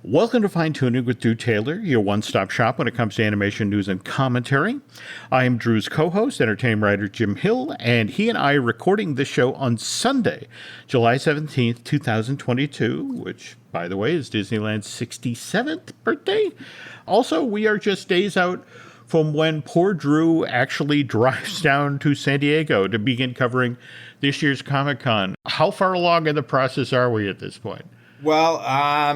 Welcome to Fine Tuning with Drew Taylor, your one-stop shop when it comes to animation news and commentary. I am Drew's co-host, entertainment writer Jim Hill, and he and I are recording this show on Sunday, July 17th, 2022, which, by the way, is Disneyland's 67th birthday. Also, we are just days out from when poor Drew actually drives down to San Diego to begin covering this year's Comic-Con. How far along in the process are we at this point? Well,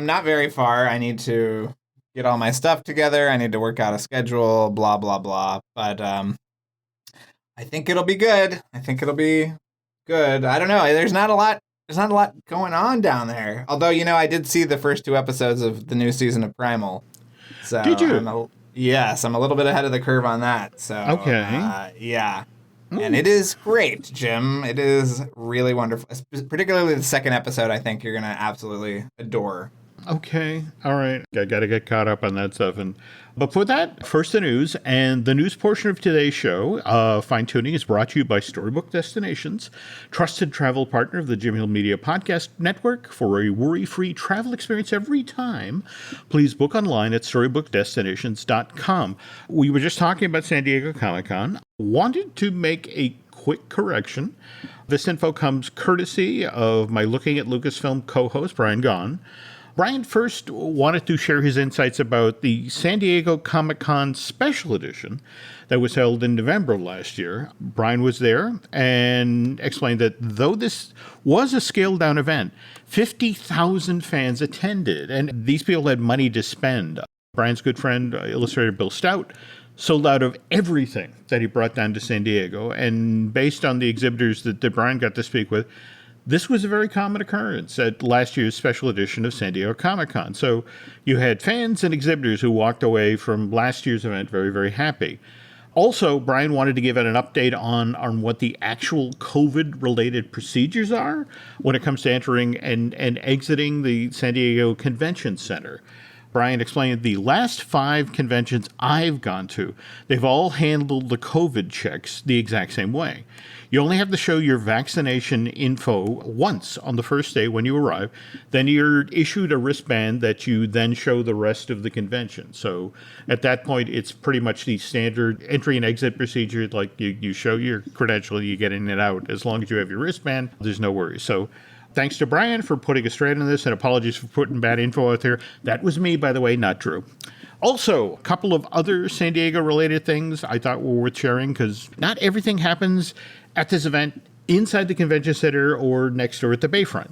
not very far. I need to get all my stuff together. I need to work out a schedule, blah, blah, blah. But I think it'll be good. I don't know. There's not a lot going on down there. Although, I did see the first 2 episodes of the new season of Primal. So did you? Yes, I'm a little bit ahead of the curve on that. So okay. Yeah. And it is great, Jim. It is really wonderful. Particularly the second episode, I think you're going to absolutely adore. Okay. All right. I got to get caught up on that stuff. But for that, first the news. And the news portion of today's show, Fine Tuning, is brought to you by Storybook Destinations, trusted travel partner of the Jim Hill Media Podcast Network. For a worry-free travel experience every time, please book online at storybookdestinations.com. We were just talking about San Diego Comic-Con. Wanted to make a quick correction. This info comes courtesy of my Looking at Lucasfilm co-host, Brian Gaughan. Brian first wanted to share his insights about the San Diego Comic-Con Special Edition that was held in November of last year. Brian was there and explained that though this was a scaled-down event, 50,000 fans attended, and these people had money to spend. Brian's good friend, illustrator Bill Stout, sold out of everything that he brought down to San Diego, and based on the exhibitors that Brian got to speak with, this was a very common occurrence at last year's special edition of San Diego Comic-Con. So you had fans and exhibitors who walked away from last year's event very, very happy. Also, Brian wanted to give it an update on what the actual COVID-related procedures are when it comes to entering and exiting the San Diego Convention Center. Brian explained the last 5 conventions I've gone to, they've all handled the COVID checks the exact same way. You only have to show your vaccination info once on the first day when you arrive. Then you're issued a wristband that you then show the rest of the convention. So at that point, it's pretty much the standard entry and exit procedure. Like you show your credential, you get in and out. As long as you have your wristband, there's no worries. So thanks to Brian for putting us straight on this, and apologies for putting bad info out there. That was me, by the way, not Drew. Also, a couple of other San Diego-related things I thought were worth sharing, because not everything happens at this event inside the convention center or next door at the Bayfront.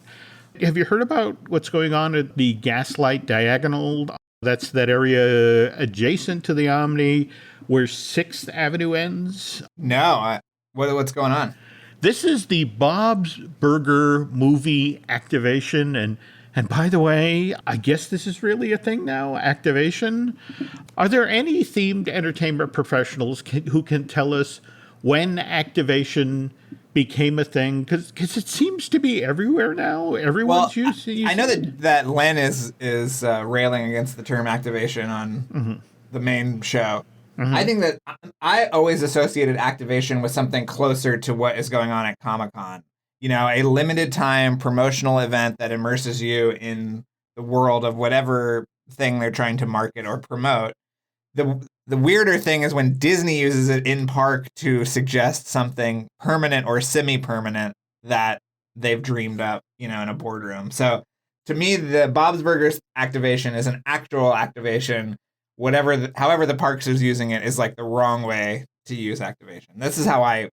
Have you heard about what's going on at the Gaslight Diagonal? That's that area adjacent to the Omni where 6th Avenue ends? No. What's going on? This is the Bob's Burger movie activation, and by the way, I guess this is really a thing now, activation. Are there any themed entertainment professionals who can tell us when activation became a thing? Because it seems to be everywhere now. Everyone's using I know that Len is railing against the term activation on the main show. Mm-hmm. I think that I always associated activation with something closer to what is going on at Comic-Con. A limited time promotional event that immerses you in the world of whatever thing they're trying to market or promote. The weirder thing is when Disney uses it in park to suggest something permanent or semi-permanent that they've dreamed up, in a boardroom. So to me, the Bob's Burgers activation is an actual activation. However the parks is using it is like the wrong way to use activation. This is how I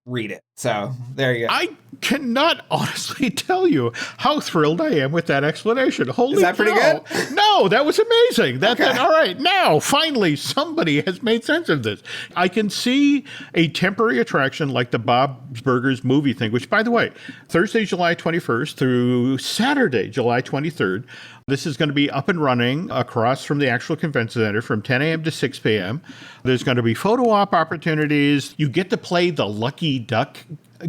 read it. So there you go. I cannot honestly tell you how thrilled I am with that explanation. Holy Is that cow. pretty good? No, that was amazing. Okay. All right, now finally somebody has made sense of this. I can see a temporary attraction like the Bob's Burgers movie thing, which, by the way, Thursday, July 21st through Saturday, July 23rd, this is going to be up and running across from the actual convention center from 10 a.m. to 6 p.m. There's going to be photo op opportunities. You get to play the Lucky Duck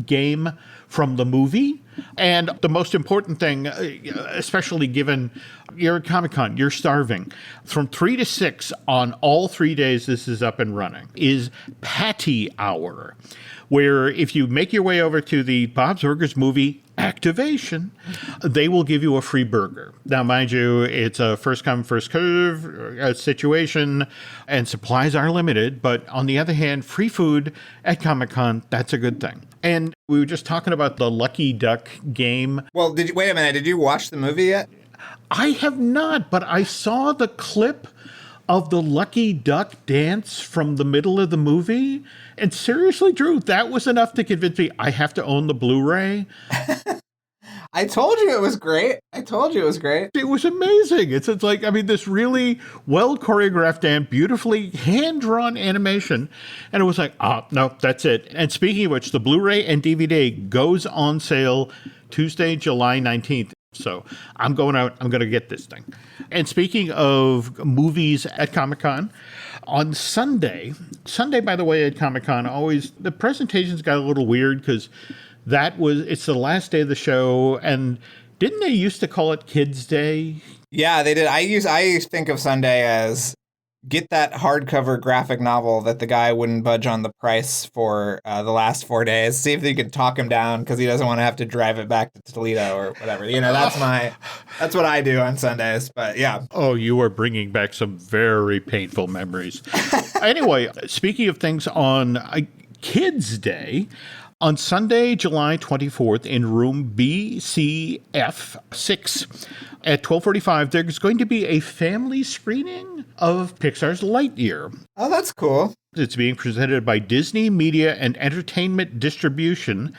game from the movie. And the most important thing, especially given you're at Comic-Con, you're starving, from 3 to 6 on all 3 days this is up and running, is Patty Hour, where if you make your way over to the Bob's Burgers movie Activation, they will give you a free burger. Now, mind you, it's a first come, first serve situation, and supplies are limited. But on the other hand, free food at Comic-Con, that's a good thing. And we were just talking about the Lucky Duck game. Well, wait a minute. Did you watch the movie yet? I have not, but I saw the clip of the Lucky Duck dance from the middle of the movie. And seriously, Drew, that was enough to convince me I have to own the Blu-ray. I told you it was great. It was amazing. It's like, I mean, this really well choreographed and beautifully hand-drawn animation. And it was like, no, that's it. And speaking of which, the Blu-ray and DVD goes on sale Tuesday, July 19th. So I'm going out. I'm going to get this thing. And speaking of movies at Comic-Con, on Sunday, by the way, at Comic-Con, always the presentations got a little weird because it's the last day of the show. And didn't they used to call it Kids Day? Yeah, they did. I think of Sunday as get that hardcover graphic novel that the guy wouldn't budge on the price for the last 4 days. See if you could talk him down because he doesn't want to have to drive it back to Toledo or whatever. That's what I do on Sundays. But yeah. Oh, you are bringing back some very painful memories. Anyway, speaking of things on Kids Day, on Sunday, July 24th, in room BCF 6 at 12:45, there's going to be a family screening of Pixar's Lightyear. Oh, that's cool. It's being presented by Disney Media and Entertainment Distribution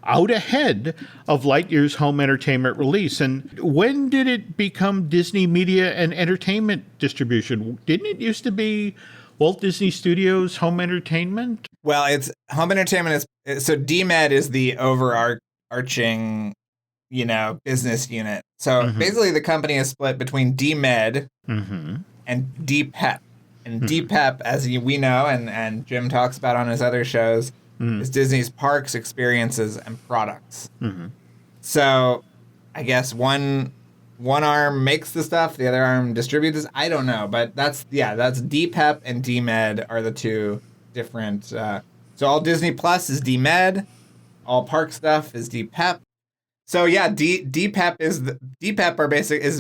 out ahead of Lightyear's home entertainment release. And when did it become Disney Media and Entertainment Distribution? Didn't it used to be Walt Disney Studios Home Entertainment? Well, it's home entertainment so DMED is the overarching, business unit. So basically the company is split between DMED and DPEP. And DPEP, as we know, and Jim talks about on his other shows, is Disney's parks, experiences, and products. So I guess one arm makes the stuff, the other arm distributes it. I don't know, but that's DPEP and DMED are the two different. So all Disney Plus is DMED, all park stuff is DPEP. So yeah, DPEP is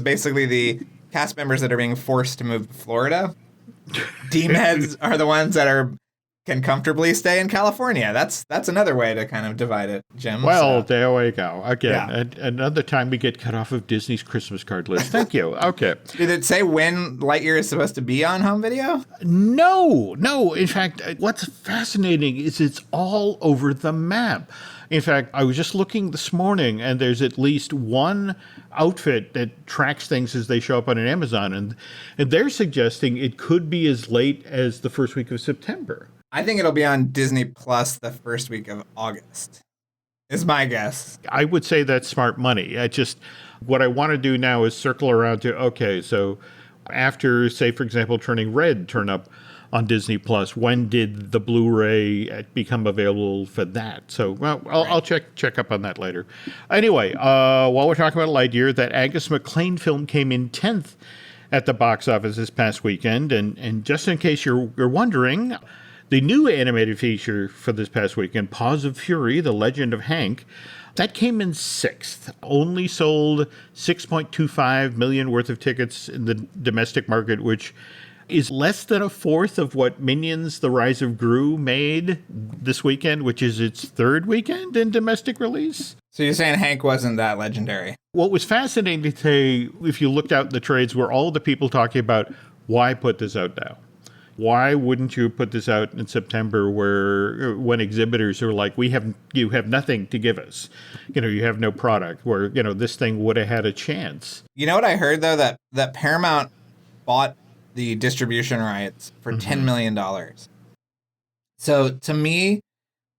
basically the cast members that are being forced to move to Florida. DMEDs are the ones that can comfortably stay in California. That's another way to kind of divide it, Jim. Well, there we go. Again, another time we get cut off of Disney's Christmas card list. Thank you. Okay. Did it say when Lightyear is supposed to be on home video? No. In fact, what's fascinating is it's all over the map. In fact, I was just looking this morning, and there's at least one outfit that tracks things as they show up on an Amazon, and they're suggesting it could be as late as the first week of September. I think it'll be on Disney Plus the first week of August, is my guess. I would say that's smart money. What I want to do now is circle around to, okay, so after, say, for example, Turning Red turn up on Disney Plus, when did the Blu-ray become available for that? So, well, I'll check up on that later. Anyway, while we're talking about Lightyear, that Angus MacLane film came in 10th at the box office this past weekend, and just in case you're wondering, the new animated feature for this past weekend, Paws of Fury: The Legend of Hank, that came in 6th. Only sold 6.25 million worth of tickets in the domestic market, which is less than a fourth of what Minions: The Rise of Gru made this weekend, which is its third weekend in domestic release. So you're saying Hank wasn't that legendary? What was fascinating to say, if you looked out in the trades, were all the people talking about, why put this out now? Why wouldn't you put this out in September when exhibitors are like, you have nothing to give us. You have no product, where, this thing would have had a chance. You know what I heard, though, that Paramount bought the distribution rights for $10 million. So to me,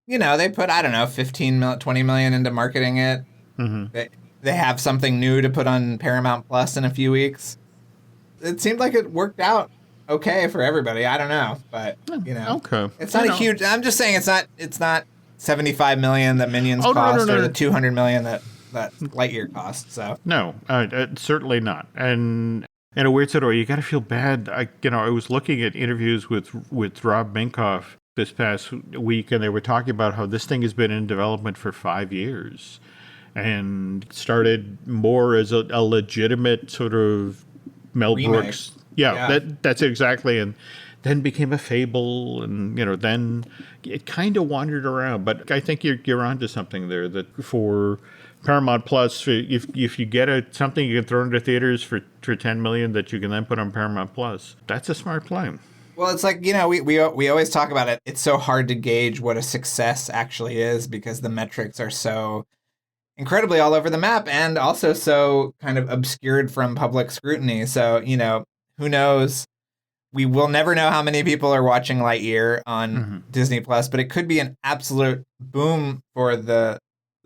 they put, I don't know, 20 million into marketing it. They have something new to put on Paramount Plus in a few weeks. It seemed like it worked out okay for everybody. I don't know, but okay. It's not a huge. I'm just saying it's $75 million that Minions Oh, no, cost, no, no, or no. the $200 million that Lightyear cost. So No, certainly not. And in a weird sort of way, you got to feel bad. I was looking at interviews with Rob Minkoff this past week, and they were talking about how this thing has been in development for 5 years, and started more as a legitimate sort of Mel Remake. Brooks. Yeah, that's exactly. And then became a fable, and then it kind of wandered around. But I think you're onto something there. That for Paramount Plus, if you get something you can throw into theaters for $10 million that you can then put on Paramount Plus, that's a smart play. Well, it's like, we always talk about it. It's so hard to gauge what a success actually is because the metrics are so incredibly all over the map and also so kind of obscured from public scrutiny. So, who knows? We will never know how many people are watching Lightyear on Disney Plus, but it could be an absolute boom for the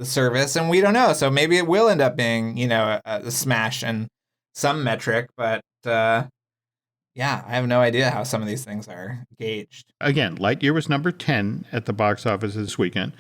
service, and we don't know. So maybe it will end up being, a smash and some metric, but yeah, I have no idea how some of these things are gauged. Again, Lightyear was number 10 at the box office this weekend,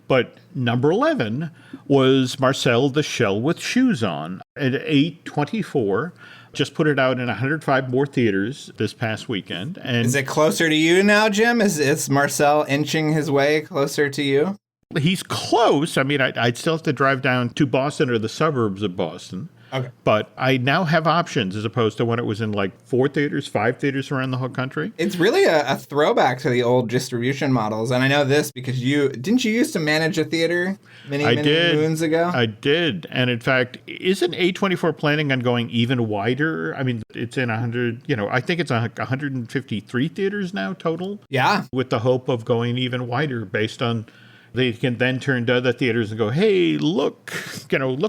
but number 11 was Marcel the Shell with Shoes On at 824. Just put it out in 105 more theaters this past weekend. And is it closer to you now, Jim? Is Marcel inching his way closer to you? He's close. I mean, I'd still have to drive down to Boston or the suburbs of Boston. Okay. But I now have options as opposed to when it was in like 4 theaters, 5 theaters around the whole country. It's really a throwback to the old distribution models. And I know this because didn't you used to manage a theater many moons ago? I did. And in fact, isn't A24 planning on going even wider? I mean, it's in 100, I think it's 153 theaters now total. Yeah. With the hope of going even wider based on they can then turn to other theaters and go, hey, look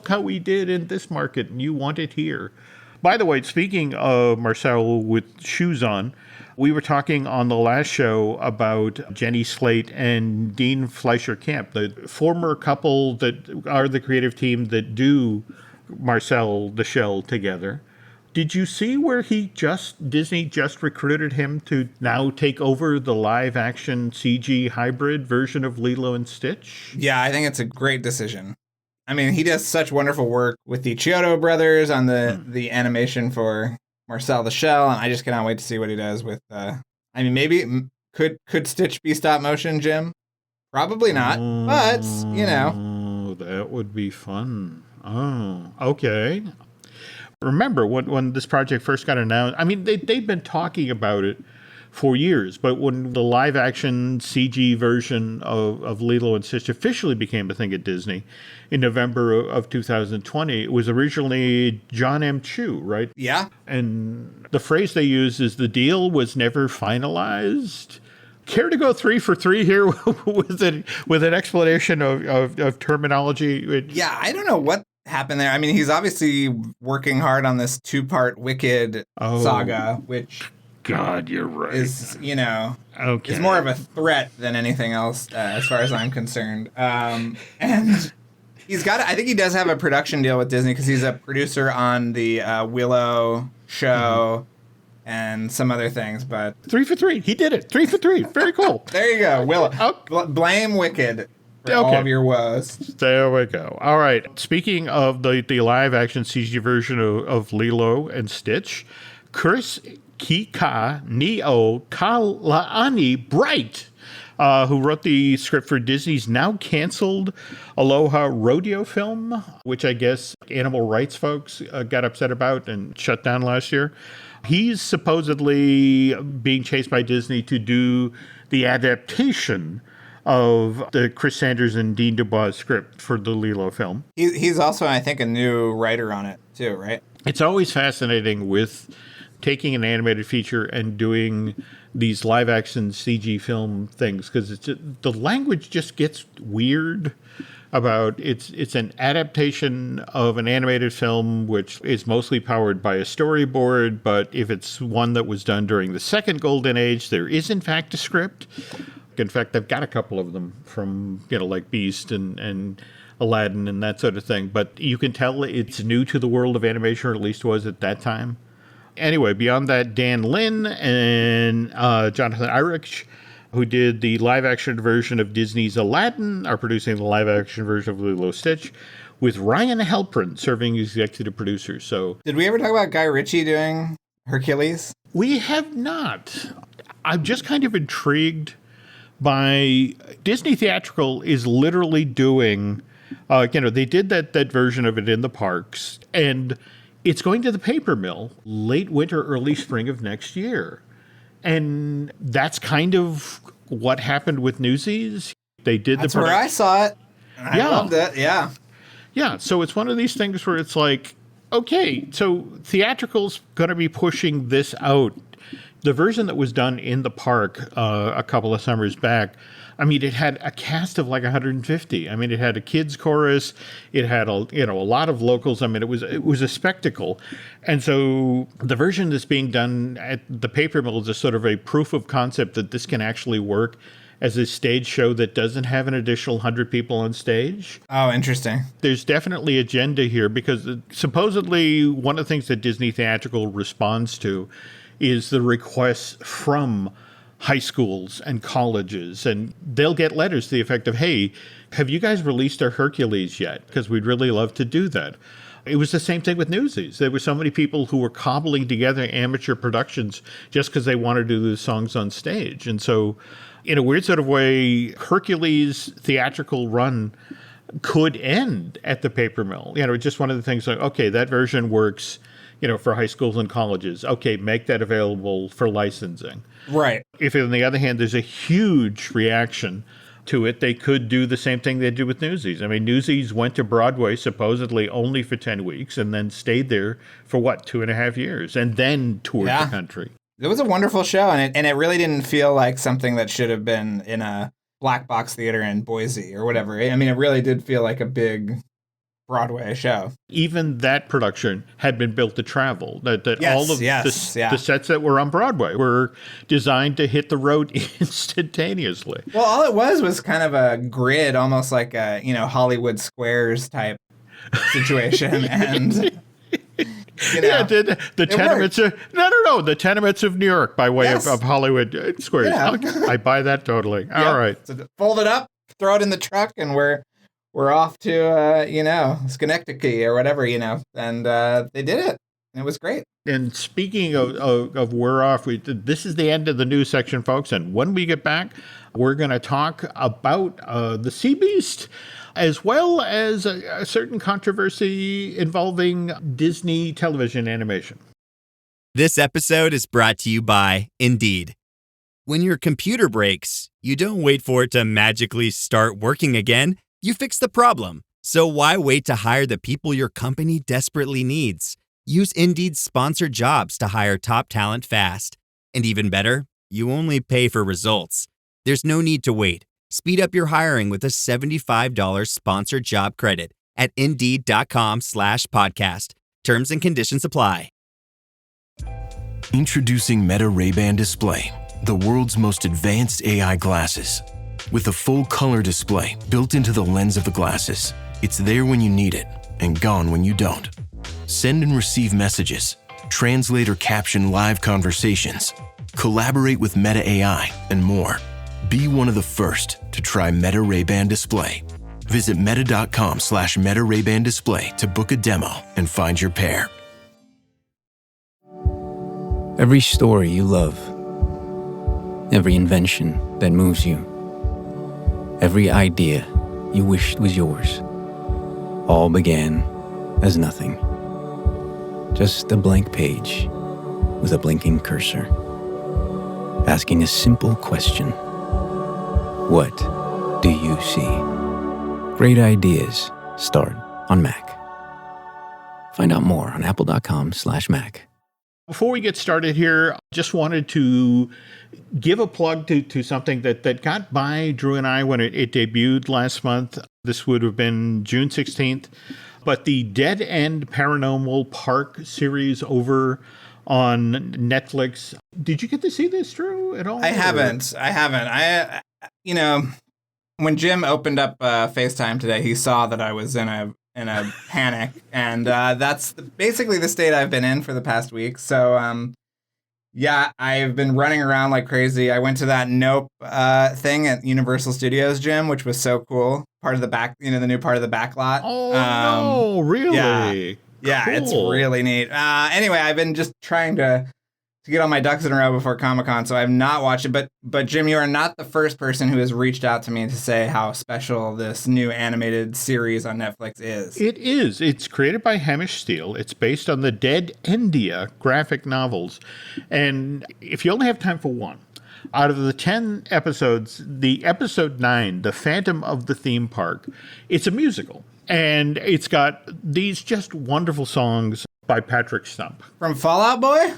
how we did in this market, and you want it here. By the way, speaking of Marcel with Shoes On, we were talking on the last show about Jenny Slate and Dean Fleischer-Camp, the former couple that are the creative team that do Marcel the Shell together. Did you see where Disney just recruited him to now take over the live action CG hybrid version of Lilo and Stitch? Yeah, I think it's a great decision. I mean, he does such wonderful work with the Chiodo brothers on the animation for Marcel the Shell, and I just cannot wait to see what he does with, maybe could Stitch be stop motion, Jim? Probably not, but, Oh, that would be fun. Oh, okay. Remember, when this project first got announced, I mean, they've been talking about it for years, but when the live-action CG version of Lilo and Stitch officially became a thing at Disney in November of 2020, it was originally John M. Chu, right? Yeah. And the phrase they use is the deal was never finalized. Care to go 3 for 3 here with an explanation of terminology? Yeah, I don't know what happened there. I mean, he's obviously working hard on this 2-part Wicked saga, which God, you're right. Is okay. is more of a threat than anything else, as far as I'm concerned. And he's got. I think he does have a production deal with Disney because he's a producer on the Willow show and some other things. But 3 for 3, he did it. 3 for 3, very cool. There you go, Willow. Blame Wicked for all of your woes. There we go. All right. Speaking of the live action CG version of Lilo and Stitch, Chris Kika Neo Kalaani Bright, who wrote the script for Disney's now canceled Aloha Rodeo film, which I guess animal rights folks got upset about and shut down last year. He's supposedly being chased by Disney to do the adaptation of the Chris Sanders and Dean DuBois script for the Lilo film. He's also, I think, a new writer on it, too, right? It's always fascinating with taking an animated feature and doing these live-action CG film things, because the language just gets weird about it's an adaptation of an animated film which is mostly powered by a storyboard, but if it's one that was done during the second golden age, there is in fact a script. In fact, I've got a couple of them from, like Beast and Aladdin and that sort of thing. But you can tell it's new to the world of animation, or at least was at that time. Anyway, beyond that, Dan Lin and Jonathan Irish who did the live-action version of Disney's Aladdin, are producing the live-action version of Lilo Stitch, with Ryan Halpern serving as executive producer. So, Did we ever talk about Guy Ritchie doing Hercules? we have not. I'm just kind of intrigued by Disney Theatrical is literally doing, they did that version of it in the parks, and it's going to the paper mill late winter, early spring of next year. And that's kind of what happened with Newsies. They did That's where I saw it. And I loved it. Yeah. Yeah. So it's one of these things where it's like, okay, so theatrical's going to be pushing this out. The version that was done in the park a couple of summers back, I mean, it had a cast of like 150. I mean, it had a kids chorus. It had a lot of locals. I mean, it was a spectacle. And so the version that's being done at the paper mill is a sort of a proof of concept that this can actually work as a stage show that doesn't have an additional 100 people on stage. Oh, interesting. There's definitely agenda here because supposedly one of the things that Disney Theatrical responds to is the requests from high schools and colleges, and they'll get letters to the effect of, hey, have you guys released our Hercules yet? Because we'd really love to do that. It was the same thing with Newsies. There were so many people who were cobbling together amateur productions just because they wanted to do the songs on stage. And so, in a weird sort of way, Hercules' theatrical run could end at the paper mill. Just one of the things like, okay, that version works, for high schools and colleges. Okay, make that available for licensing. Right. If, on the other hand, there's a huge reaction to it, they could do the same thing they did with Newsies. I mean, Newsies went to Broadway supposedly only for 10 weeks and then stayed there for, 2.5 years, and then toured the country. It was a wonderful show, and it really didn't feel like something that should have been in a black box theater in Boise or whatever. I mean, it really did feel like a big Broadway show. Even that production had been built to travel. That yes, all of the sets that were on Broadway were designed to hit the road instantaneously. Well, all it was kind of a grid, almost like a Hollywood Squares type situation, and the tenements of the tenements of New York by way of Hollywood Squares. Yeah. I buy that totally. Yep. All right, so fold it up, throw it in the truck, and we're off to, Schenectady or whatever, and they did it. It was great. And speaking of we're off, this is the end of the news section, folks. And when we get back, we're going to talk about the Sea Beast, as well as a certain controversy involving Disney television animation. This episode is brought to you by Indeed. When your computer breaks, you don't wait for it to magically start working again. You fix the problem. So why wait to hire the people your company desperately needs? Use Indeed's sponsored jobs to hire top talent fast. And even better, you only pay for results. There's no need to wait. Speed up your hiring with a $75 sponsored job credit at Indeed.com/podcast. Terms and conditions apply. Introducing Meta Ray-Ban Display, the world's most advanced AI glasses. With a full color display built into the lens of the glasses, it's there when you need it and gone when you don't. Send and receive messages, translate or caption live conversations, collaborate with Meta AI, and more. Be one of the first to try Meta Ray-Ban Display. Visit meta.com/Meta Ray-Ban Display to book a demo and find your pair. Every story you love, every invention that moves you, every idea you wished was yours, all began as nothing. Just a blank page with a blinking cursor, asking a simple question. What do you see? Great ideas start on Mac. Find out more on apple.com/Mac. Before we get started here, just wanted to give a plug to something that got by Drew and I when it debuted last month. This would have been June 16th. But the Dead End Paranormal Park series over on Netflix. Did you get to see this, Drew, at all? I haven't. When Jim opened up FaceTime today, he saw that I was in a panic, and that's basically the state I've been in for the past week. So Yeah, I've been running around like crazy. I went to that Nope thing at Universal Studios gym, which was so cool. Part of the back, the new part of the back lot. Oh, no, Yeah, really? yeah, it's Cool. really neat. Anyway, I've been just trying to get all my ducks in a row before Comic-Con, so I've not watched it. But Jim, you are not the first person who has reached out to me to say how special this new animated series on Netflix is. It is. It's created by Hamish Steele. It's based on the Dead India graphic novels. And if you only have time for one, out of the 10 episodes, the episode 9, The Phantom of the Theme Park, it's a musical. And it's got these just wonderful songs by Patrick Stump From Fallout Boy?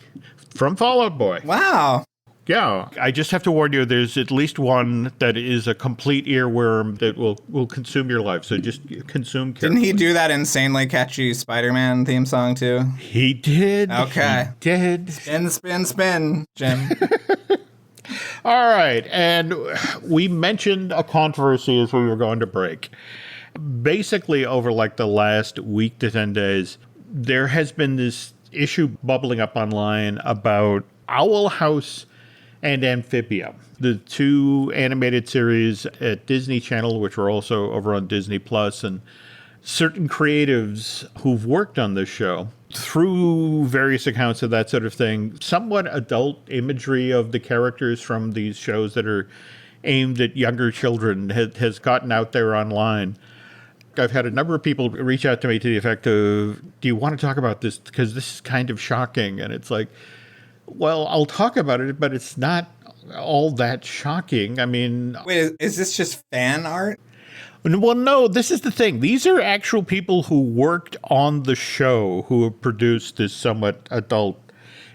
from Fall Out Boy. Wow. Yeah, I just have to warn you, there's at least one that is a complete earworm that will consume your life. So just consume carefully. Didn't he do that insanely catchy Spider-Man theme song too? He did. Okay. He did. Spin, spin, spin, Jim. All right. And we mentioned a controversy as we were going to break. Basically, over like the last week to 10 days, there has been this issue bubbling up online about Owl House and Amphibia, the two animated series at Disney Channel, which were also over on Disney Plus, and certain creatives who've worked on this show through various accounts of that sort of thing, somewhat adult imagery of the characters from these shows that are aimed at younger children has gotten out there online. I've had a number of people reach out to me to the effect of, do you want to talk about this? Because this is kind of shocking. And it's like, well, I'll talk about it, but it's not all that shocking. I mean, Wait, is this just fan art? well, no, this is the thing. These are actual people who worked on the show who have produced this somewhat adult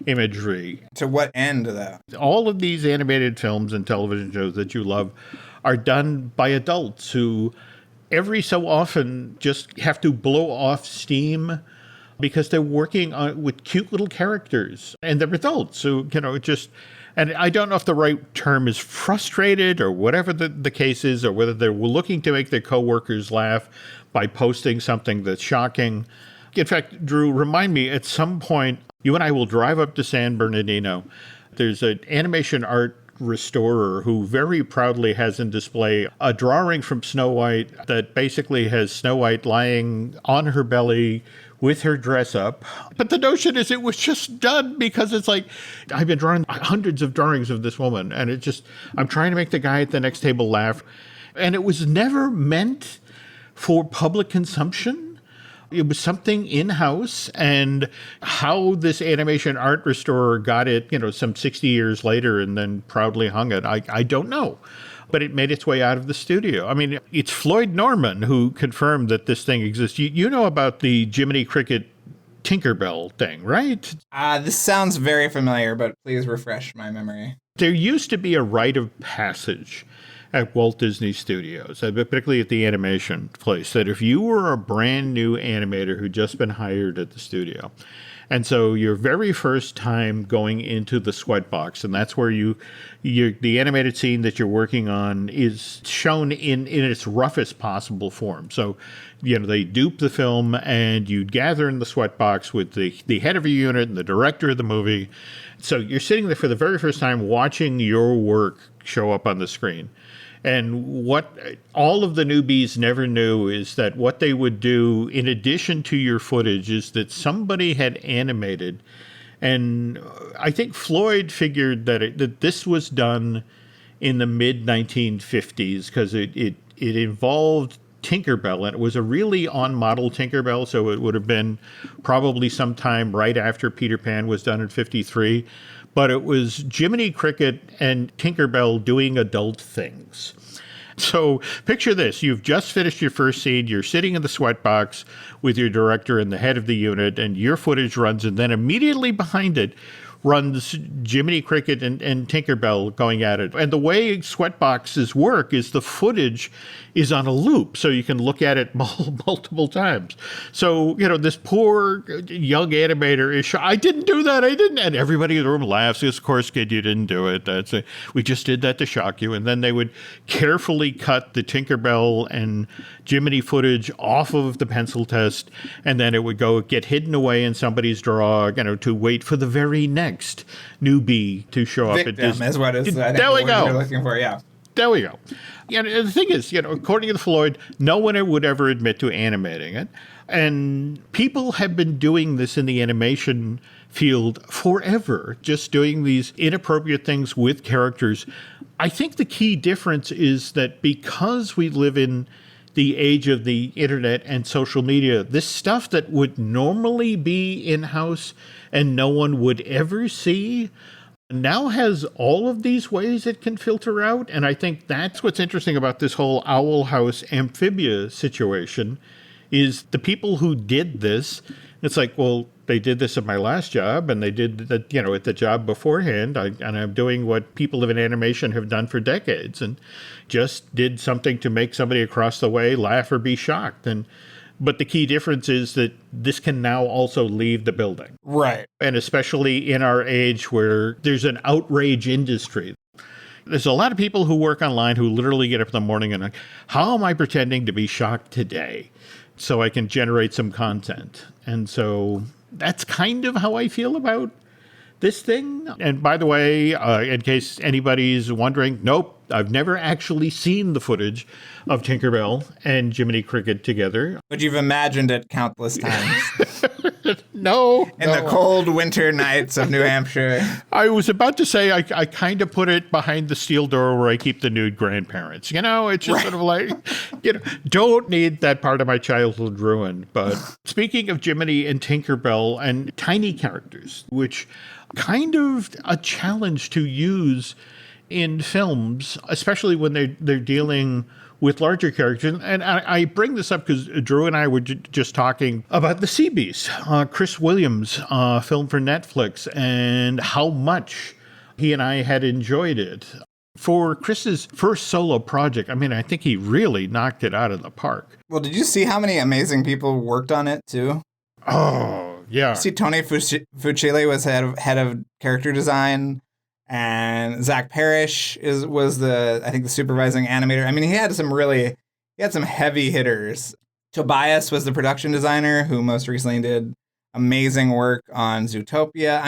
imagery. To what end, though? All of these animated films and television shows that you love are done by adults who every so often just have to blow off steam because they're working with cute little characters and they're adults. So, and I don't know if the right term is frustrated or whatever the case is, or whether they're looking to make their coworkers laugh by posting something that's shocking. In fact, Drew, remind me, at some point, you and I will drive up to San Bernardino. There's an animation art restorer who very proudly has in display a drawing from Snow White that basically has Snow White lying on her belly with her dress up. But the notion is it was just done because it's like, I've been drawing hundreds of drawings of this woman, and I'm trying to make the guy at the next table laugh. And it was never meant for public consumption. It was something in-house, and how this animation art restorer got it, some 60 years later and then proudly hung it, I don't know. But it made its way out of the studio. I mean, it's Floyd Norman who confirmed that this thing exists. You know about the Jiminy Cricket Tinkerbell thing, right? This sounds very familiar, but please refresh my memory. There used to be a rite of passage at Walt Disney Studios, particularly at the animation place, that if you were a brand new animator who'd just been hired at the studio, and so your very first time going into the sweatbox, and that's where the animated scene that you're working on is shown in its roughest possible form. So, they dupe the film, and you'd gather in the sweatbox with the head of your unit and the director of the movie. So you're sitting there for the very first time watching your work show up on the screen. And what all of the newbies never knew is that what they would do, in addition to your footage, is that somebody had animated. And I think Floyd figured that this was done in the mid-1950s because it involved Tinkerbell, and it was a really on-model Tinkerbell, so it would have been probably sometime right after Peter Pan was done in 1953. But it was Jiminy Cricket and Tinkerbell doing adult things. So picture this. You've just finished your first scene. You're sitting in the sweatbox with your director and the head of the unit, and your footage runs, and then immediately behind it runs Jiminy Cricket and Tinkerbell going at it. And the way sweatboxes work is the footage is on a loop, so you can look at it multiple times. So, this poor young animator is I didn't do that, I didn't. And everybody in the room laughs. Of course, kid, you didn't do it. We just did that to shock you. And then they would carefully cut the Tinkerbell and Jiminy footage off of the pencil test, and then it would get hidden away in somebody's drawer, to wait for the very next next newbie to show up at Victim Disney. is what is, I think, There we the word go. you're looking for, yeah. There we go. And the thing is, according to Floyd, no one would ever admit to animating it. And people have been doing this in the animation field forever, just doing these inappropriate things with characters. I think the key difference is that because we live in the age of the internet and social media, this stuff that would normally be in-house and no one would ever see now has all of these ways it can filter out. And I think that's what's interesting about this whole Owl House Amphibia situation is the people who did this. It's like, well, they did this at my last job and they did that, at the job beforehand. And I'm doing what people in animation have done for decades and just did something to make somebody across the way laugh or be shocked. But the key difference is that this can now also leave the building. Right. And especially in our age where there's an outrage industry. There's a lot of people who work online who literally get up in the morning and like, how am I pretending to be shocked today so I can generate some content? And so that's kind of how I feel about this thing. And by the way, in case anybody's wondering, nope, I've never actually seen the footage of Tinkerbell and Jiminy Cricket together. But you've imagined it countless times. No. In the cold winter nights of New Hampshire. I was about to say I kind of put it behind the steel door where I keep the nude grandparents. It's just sort of like, don't need that part of my childhood ruined. But speaking of Jiminy and Tinkerbell and tiny characters, which kind of a challenge to use in films, especially when they're dealing with larger characters. And I bring this up because Drew and I were just talking about The Sea Beast, Chris Williams' film for Netflix, and how much he and I had enjoyed it. For Chris's first solo project, I think he really knocked it out of the park. Well, did you see how many amazing people worked on it, too? Oh, yeah. See, Tony Fucile was head of character design, and Zach Parrish was the supervising animator. He had some heavy hitters. Tobias was the production designer who most recently did amazing work on Zootopia.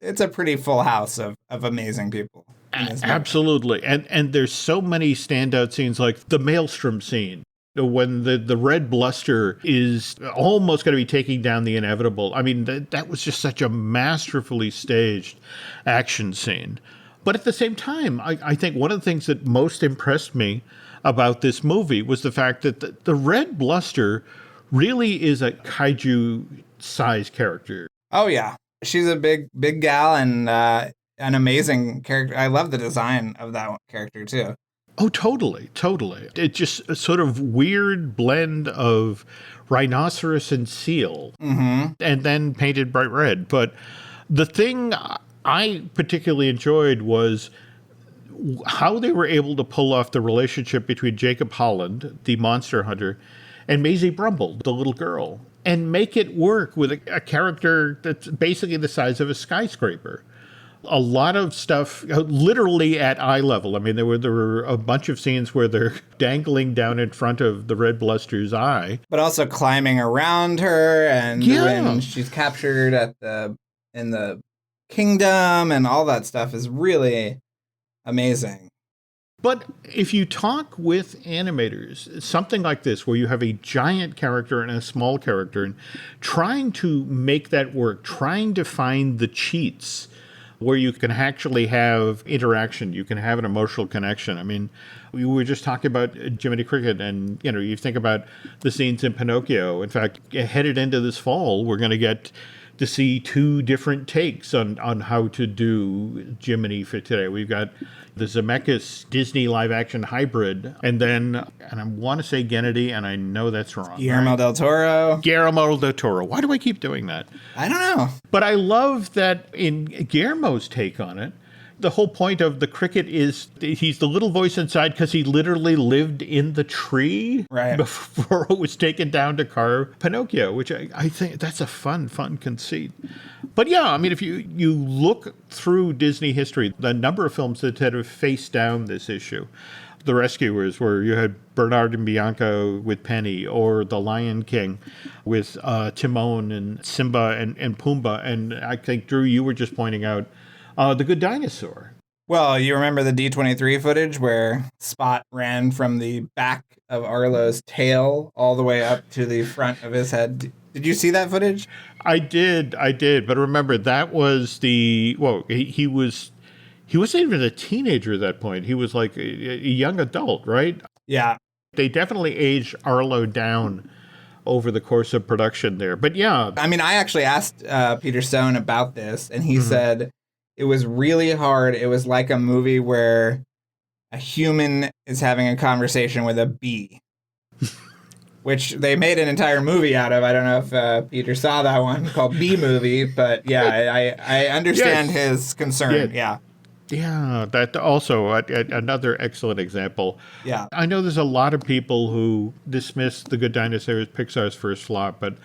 It's a pretty full house of amazing people. Absolutely. And there's so many standout scenes, like the Maelstrom scene, when the red bluster is almost going to be taking down the inevitable. That was just such a masterfully staged action scene. But at the same time, I think one of the things that most impressed me about this movie was the fact that the red bluster really is a kaiju-sized character. Oh, yeah. She's a big gal and an amazing character. I love the design of that character, too. Oh, totally. It's just a sort of weird blend of rhinoceros and seal, and then painted bright red. But the thing I particularly enjoyed was how they were able to pull off the relationship between Jacob Holland, the monster hunter, and Maisie Brumble, the little girl, and make it work with a character that's basically the size of a skyscraper. A lot of stuff literally at eye level. There were a bunch of scenes where they're dangling down in front of the red bluster's eye, but also climbing around her, and when she's captured in the kingdom, and all that stuff is really amazing. But if you talk with animators, something like this, where you have a giant character and a small character, and trying to make that work, trying to find the cheats where you can actually have interaction, you can have an emotional connection. We were just talking about Jiminy Cricket, and you think about the scenes in Pinocchio. In fact, headed into this fall, we're going to get to see two different takes on how to do Jiminy for today. We've got the Zemeckis Disney live-action hybrid, and I want to say Gennady, and I know that's wrong. Guillermo del Toro. Guillermo del Toro. Why do I keep doing that? I don't know. But I love that in Guillermo's take on it, the whole point of the cricket is he's the little voice inside because he literally lived in the tree before it was taken down to carve Pinocchio, which I think that's a fun conceit. But yeah, if you look through Disney history, the number of films that have faced down this issue, The Rescuers, where you had Bernard and Bianca with Penny, or The Lion King with Timon and Simba and Pumbaa. And I think, Drew, you were just pointing out The Good Dinosaur. Well, you remember the D23 footage where Spot ran from the back of Arlo's tail all the way up to the front of his head. Did you see that footage? I did. But remember, that was he wasn't even a teenager at that point. He was like a young adult, right? Yeah. They definitely aged Arlo down over the course of production there. But yeah. I mean, I actually asked Peter Stone about this, and he said it was really hard. It was like a movie where a human is having a conversation with a bee, which they made an entire movie out of. I don't know if Peter saw that one called Bee Movie, but yeah, I understand his concern. Yeah. Yeah, that also another excellent example. Yeah. I know there's a lot of people who dismiss The Good Dinosaur as Pixar's first flop, but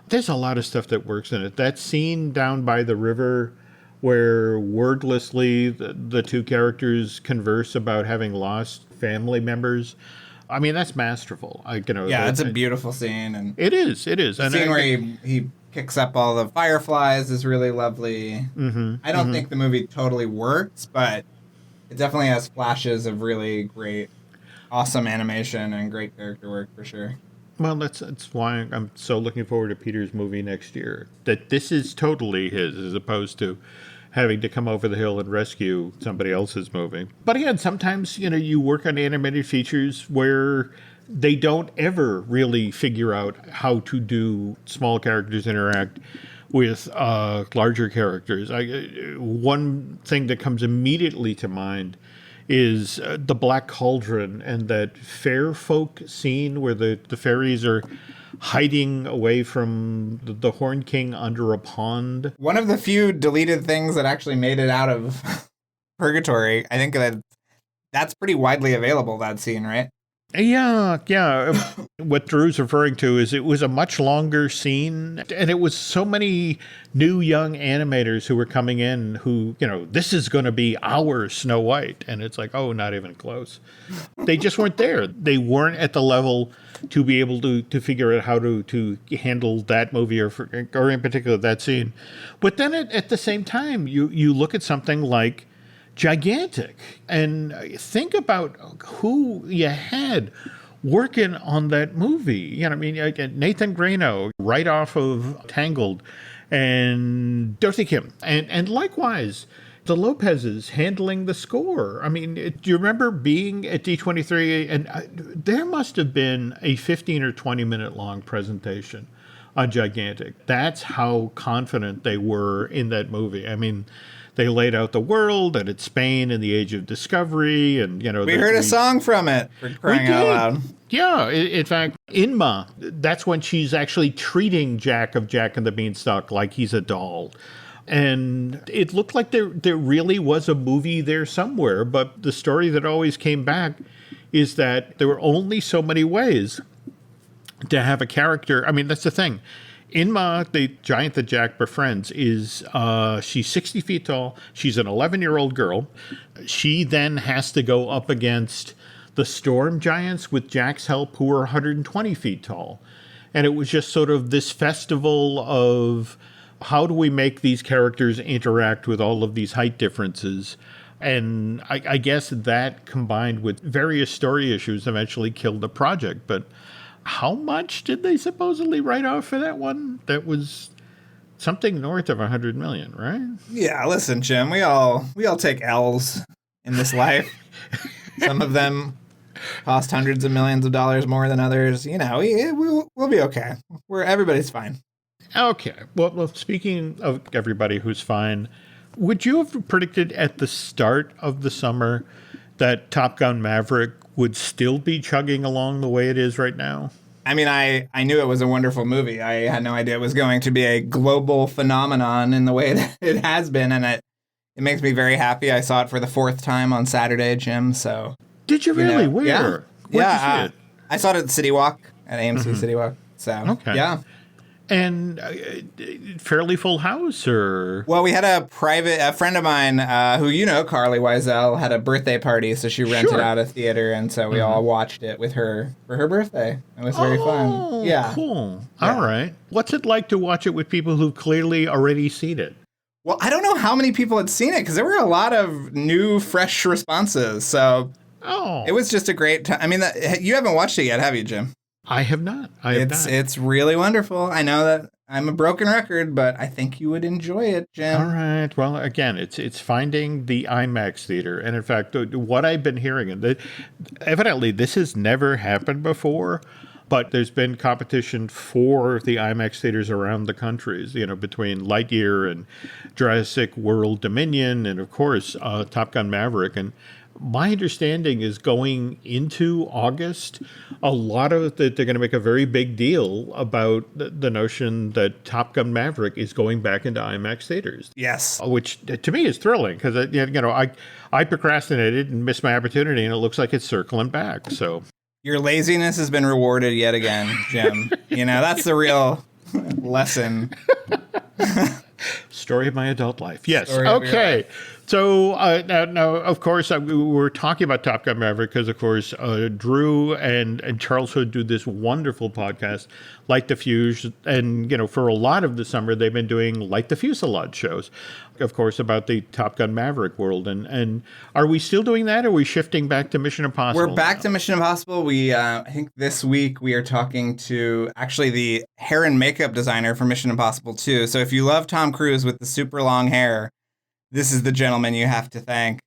there's a lot of stuff that works in it. That scene down by the river where wordlessly the two characters converse about having lost family members. I mean, that's masterful. It's a beautiful scene. And it is. The scene where he picks up all the fireflies is really lovely. I don't think the movie totally works, but it definitely has flashes of really great, awesome animation and great character work for sure. Well, that's why I'm so looking forward to Peter's movie next year. That this is totally his, as opposed to having to come over the hill and rescue somebody else's movie. But again, sometimes, you work on animated features where they don't ever really figure out how to do small characters interact with larger characters. One thing that comes immediately to mind is the Black Cauldron and that fair folk scene where the fairies are hiding away from the Horn King under a pond. One of the few deleted things that actually made it out of Purgatory. I think that's pretty widely available, that scene, right? Yeah. What Drew's referring to is it was a much longer scene, and it was so many new young animators who were coming in who, this is going to be our Snow White. And it's like, oh, not even close. They just weren't there. They weren't at the level to be able to figure out how to handle that movie or in particular that scene. But then at the same time, you look at something like Gigantic and think about who you had working on that movie. Nathan Grano right off of Tangled, and Dorothy Kim, and likewise the Lopez's handling the score. Do you remember being at D23 and there must have been a 15 or 20 minute long presentation on Gigantic. That's how confident they were in that movie. They laid out the world, and it's Spain in the Age of Discovery, and we heard a song from it. For crying out loud! Yeah, in fact, Inma, that's when she's actually treating Jack of Jack and the Beanstalk like he's a doll, and it looked like there really was a movie there somewhere. But the story that always came back is that there were only so many ways to have a character. That's the thing. Inma, the giant that Jack befriends, she's 60 feet tall. She's an 11-year-old girl. She then has to go up against the storm giants with Jack's help, who are 120 feet tall. And it was just sort of this festival of how do we make these characters interact with all of these height differences. And I guess that combined with various story issues eventually killed the project. But how much did they supposedly write off for that one? That was something north of $100 million, right? Yeah, listen, Jim, we all take L's in this life. Some of them cost hundreds of millions of dollars more than others. We'll be okay. Everybody's fine. Okay. Well, speaking of everybody who's fine, would you have predicted at the start of the summer that Top Gun Maverick would still be chugging along the way it is right now? I knew it was a wonderful movie. I had no idea it was going to be a global phenomenon in the way that it has been, and it makes me very happy. I saw it for the 4th time on Saturday, Jim, so... Did you really? Where? Yeah. Where'd you see it? I saw it at City Walk, at AMC City Walk, so, okay. Yeah. And fairly full house, or? Well, we had a friend of mine who you know, Carly Wiesel, had a birthday party, so she rented Sure. out a theater, and so we all watched it with her for her birthday. It was very fun. Yeah. Cool. Yeah. All right. What's it like to watch it with people who've clearly already seen it? Well, I don't know how many people had seen it because there were a lot of new, fresh responses. So it was just a great time. I mean, you haven't watched it yet, have you, Jim? I have not. It's really wonderful. I know that I'm a broken record, but I think you would enjoy it, Jim. All right. Well, again, it's finding the IMAX theater, and in fact, what I've been hearing, and evidently this has never happened before, but there's been competition for the IMAX theaters around the countries. Between Lightyear and Jurassic World Dominion, and of course Top Gun Maverick, and my understanding is going into August, a lot of they're going to make a very big deal about the notion that Top Gun Maverick is going back into IMAX theaters. Yes. Which to me is thrilling because I procrastinated and missed my opportunity, and it looks like it's circling back. So your laziness has been rewarded yet again, Jim. That's the real lesson. Story of my adult life. Yes. Story of your Okay. life. So now, of course, we were talking about Top Gun Maverick because, of course, Drew and Charles Hood do this wonderful podcast, Light the Fuse. And, for a lot of the summer, they've been doing Light the Fuselage shows, of course, about the Top Gun Maverick world. And are we still doing that, or are we shifting back to Mission Impossible? We're back to Mission Impossible. We, I think this week we are talking to actually the hair and makeup designer for Mission Impossible 2. So if you love Tom Cruise with the super long hair, this is the gentleman you have to thank.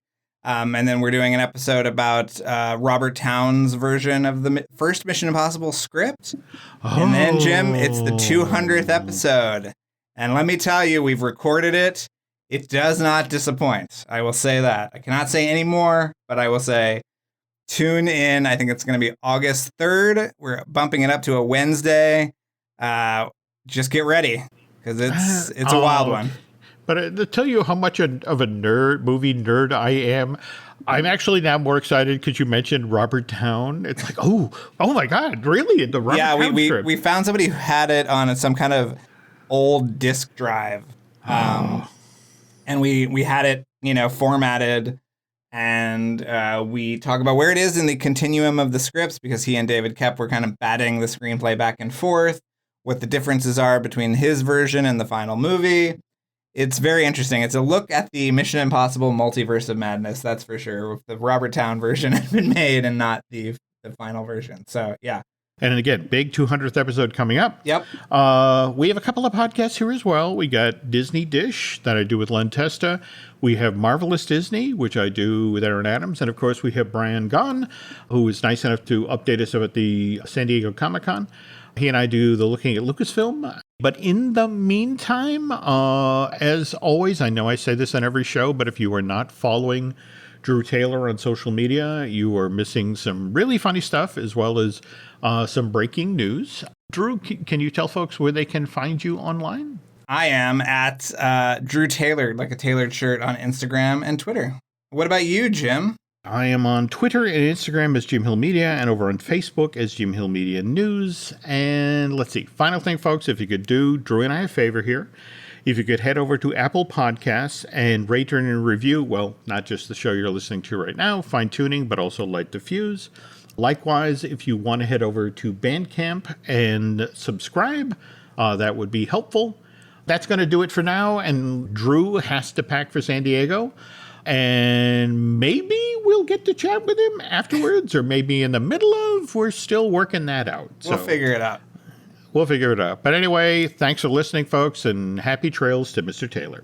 And then we're doing an episode about Robert Towne's version of the first Mission Impossible script. Oh. And then, Jim, it's the 200th episode. And let me tell you, we've recorded it. It does not disappoint. I will say that. I cannot say any more, but I will say tune in. I think it's going to be August 3rd. We're bumping it up to a Wednesday. Just get ready because it's a wild one. But to tell you how much of a movie nerd I am, I'm actually now more excited because you mentioned Robert Towne. It's like, oh my God, really? The Robert Towne script. we found somebody who had it on some kind of old disk drive, and we had it, formatted, and we talk about where it is in the continuum of the scripts because he and David Koepp were kind of batting the screenplay back and forth, what the differences are between his version and the final movie. It's very interesting. It's a look at the Mission Impossible multiverse of madness, that's for sure. The Robert Towne version has been made and not the final version. So, yeah. And again, big 200th episode coming up. Yep. We have a couple of podcasts here as well. We got Disney Dish that I do with Len Testa. We have Marvelous Disney, which I do with Aaron Adams. And of course, we have Brian Gunn, who is nice enough to update us about the San Diego Comic-Con. He and I do the Looking at Lucasfilm. But in the meantime, as always, I know I say this on every show, but if you are not following Drew Taylor on social media, you are missing some really funny stuff as well as some breaking news. Drew, can you tell folks where they can find you online? I am at Drew Taylor, like a tailored shirt, on Instagram and Twitter. What about you, Jim? I am on Twitter and Instagram as Jim Hill Media and over on Facebook as Jim Hill Media News. And let's see. Final thing, folks, if you could do Drew and I a favor here. If you could head over to Apple Podcasts and rate and review, well, not just the show you're listening to right now, Fine Tuning, but also Light the Fuse. Likewise, if you want to head over to Bandcamp and subscribe, that would be helpful. That's going to do it for now. And Drew has to pack for San Diego. And maybe we'll get to chat with him afterwards, or maybe in the middle of. We're still working that out. We'll figure it out. We'll figure it out. But anyway, thanks for listening, folks, and happy trails to Mr. Taylor.